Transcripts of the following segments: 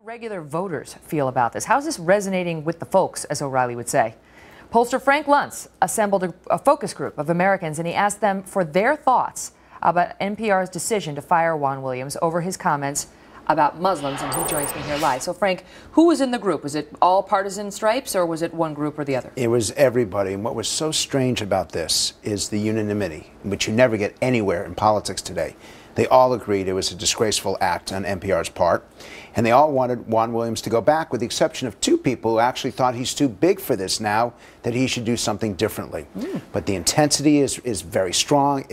Regular voters feel about this? How's this resonating with the folks, as O'Reilly would say? Pollster Frank Luntz assembled a focus group of Americans, and he asked them for their thoughts about NPR's decision to fire Juan Williams over his comments about Muslims, and he joins me here live. So, Frank, who was in the group? Was it all partisan stripes, or was it one group or the other? It was everybody, and what was so strange about this is the unanimity, which you never get anywhere in politics today. They all agreed it was a disgraceful act on NPR's part, and they all wanted Juan Williams to go back, with the exception of two people who actually thought he's too big for this now, that he should do something differently. But the intensity is very strong.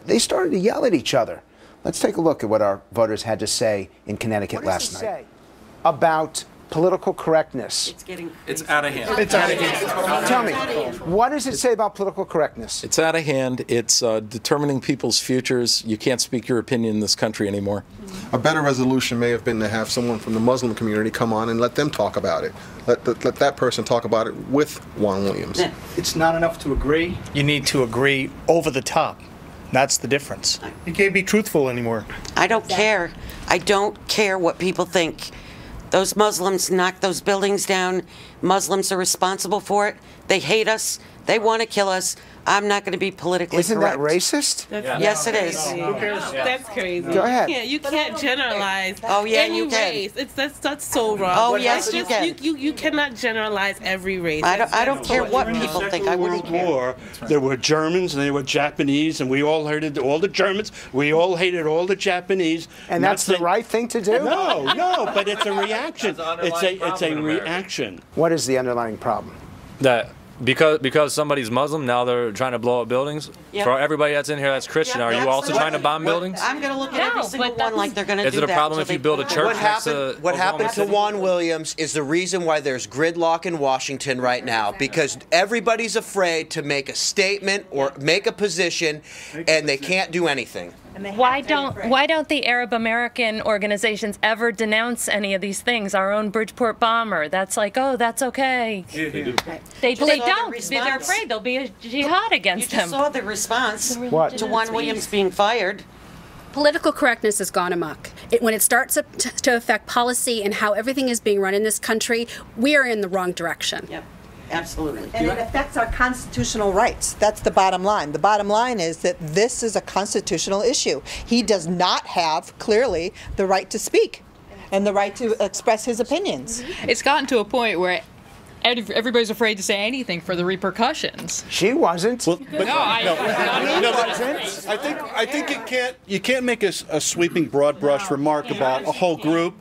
They started to yell at each other. Let's take a look at what our voters had to say in Connecticut last night. Say about political correctness? It's out of hand. It's out of hand. Tell me, what does it say about political correctness? It's out of hand. It's determining people's futures. You can't speak your opinion in this country anymore. A better resolution may have been to have someone from the Muslim community come on and let them talk about it. Let that person talk about it with Juan Williams. It's not enough to agree. You need to agree over the top. That's the difference. You can't be truthful anymore. I don't care. I don't care what people think. Those Muslims knocked those buildings down. Muslims are responsible for it. They hate us. They want to kill us. I'm not going to be politically correct. Isn't that racist? Yes, it is. That's crazy. Go ahead. You can't generalize. Oh, yeah, any you can. race. That's so wrong. Oh, yes, you can. You cannot generalize every race. I don't care what people think. I wouldn't care. War, there were Germans and there were Japanese, and we all hated all the Germans. We all hated all the Japanese. And that's the right thing to do? No, but it's a reaction. It's a reaction. What is the underlying problem? That because somebody's Muslim, now they're trying to blow up buildings? Yep. For everybody that's in here that's Christian, are you also trying to bomb buildings? I'm going to look at every single one like they're going to do that. Is it a problem if you build a church next to What happened to Juan Williams is the reason why there's gridlock in Washington right now, because everybody's afraid to make a statement or make a position, and they can't do anything. Why don't the Arab American organizations ever denounce any of these things? Our own Bridgeport bomber, that's like, oh, that's okay. They don't. They're afraid there'll be a jihad against them. You just saw the response What? to Juan Williams being fired. Political correctness has gone amok. When it starts to affect policy and how everything is being run in this country, we are in the wrong direction. Yep. Absolutely. And it affects our constitutional rights. That's the bottom line. The bottom line is that this is a constitutional issue. He does not have, clearly, the right to speak and the right to express his opinions. It's gotten to a point where everybody's afraid to say anything for the repercussions. She wasn't. Well, but I think you can't make a sweeping broad brush remark about a whole group.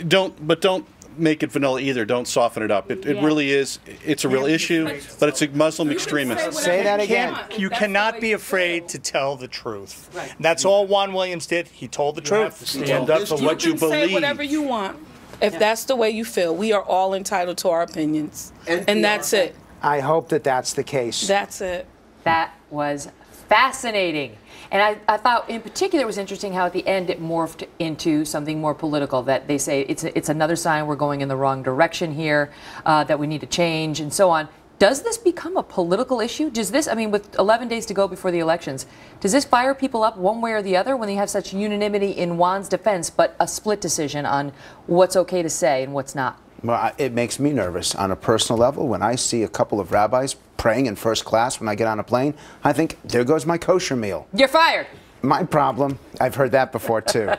Don't make it vanilla either. Don't soften it up. It really is. It's a real issue, but it's a Muslim extremist. Say that again. You cannot be afraid to tell the truth. That's all Juan Williams did. He told the truth. Stand up for what you believe. Say whatever you want. If that's the way you feel, we are all entitled to our opinions. And that's it. I hope that that's the case. That's it. That was fascinating. And I thought in particular it was interesting how at the end it morphed into something more political, that they say it's another sign we're going in the wrong direction here, that we need to change and so on. Does this become a political issue? Does this, I mean, with 11 days to go before the elections, does this fire people up one way or the other when they have such unanimity in Juan's defense, but a split decision on what's okay to say and what's not? Well, it makes me nervous on a personal level. When I see a couple of rabbis praying in first class when I get on a plane, I think, there goes my kosher meal. You're fired. My problem, I've heard that before too.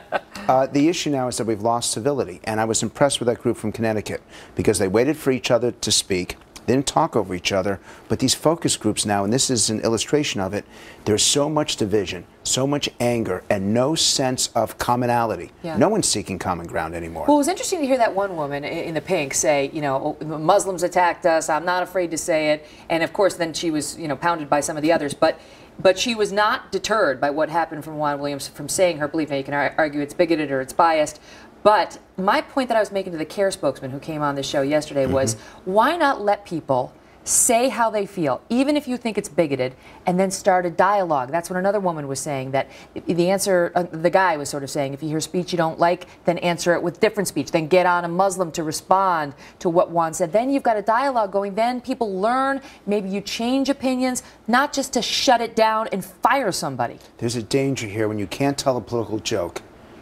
The issue now is that we've lost civility, and I was impressed with that group from Connecticut because they waited for each other to speak. They didn't talk over each other, but these focus groups now, and this is an illustration of it, there's so much division, so much anger, and no sense of commonality. Yeah. No one's seeking common ground anymore. Well, it was interesting to hear that one woman in the pink say, you know, Muslims attacked us, I'm not afraid to say it, and of course then she was, you know, pounded by some of the others, but she was not deterred by what happened from Juan Williams from saying her belief. Now you can argue it's bigoted or it's biased, but my point that I was making to the CARE spokesman who came on the show yesterday was, why not let people say how they feel, even if you think it's bigoted, and then start a dialogue? That's what another woman was saying, that the answer, the guy was sort of saying, if you hear speech you don't like, then answer it with different speech. Then get on a Muslim to respond to what Juan said. Then you've got a dialogue going. Then people learn. Maybe you change opinions, not just to shut it down and fire somebody. There's a danger here when you can't tell a political joke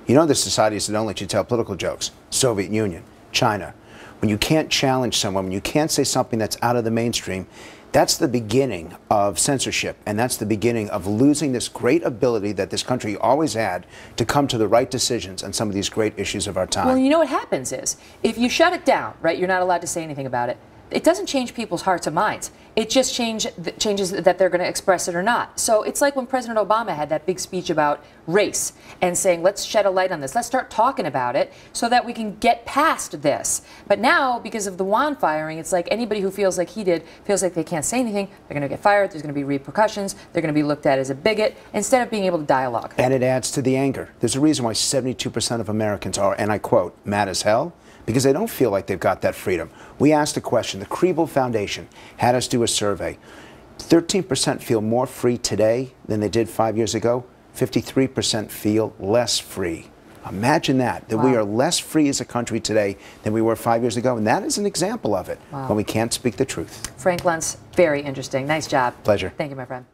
You know there's societies that don't let you tell political jokes. Soviet Union, China. When you can't challenge someone, when you can't say something that's out of the mainstream, that's the beginning of censorship, and that's the beginning of losing this great ability that this country always had to come to the right decisions on some of these great issues of our time. Well, you know what happens is, if you shut it down, right, you're not allowed to say anything about it, it doesn't change people's hearts and minds. It just changes that they're going to express it or not. So it's like when President Obama had that big speech about race and saying, let's shed a light on this. Let's start talking about it so that we can get past this. But now, because of the Juan firing, it's like anybody who feels like he did, feels like they can't say anything, they're going to get fired, there's going to be repercussions, they're going to be looked at as a bigot, instead of being able to dialogue. And it adds to the anger. There's a reason why 72% of Americans are, and I quote, mad as hell, because they don't feel like they've got that freedom. We asked a question. The Kriebel Foundation had us do a survey. 13% feel more free today than they did 5 years ago. 53% feel less free. Imagine that we are less free as a country today than we were 5 years ago, and that is an example of it when we can't speak the truth. Frank Luntz, very interesting. Nice job. Pleasure. Thank you, my friend.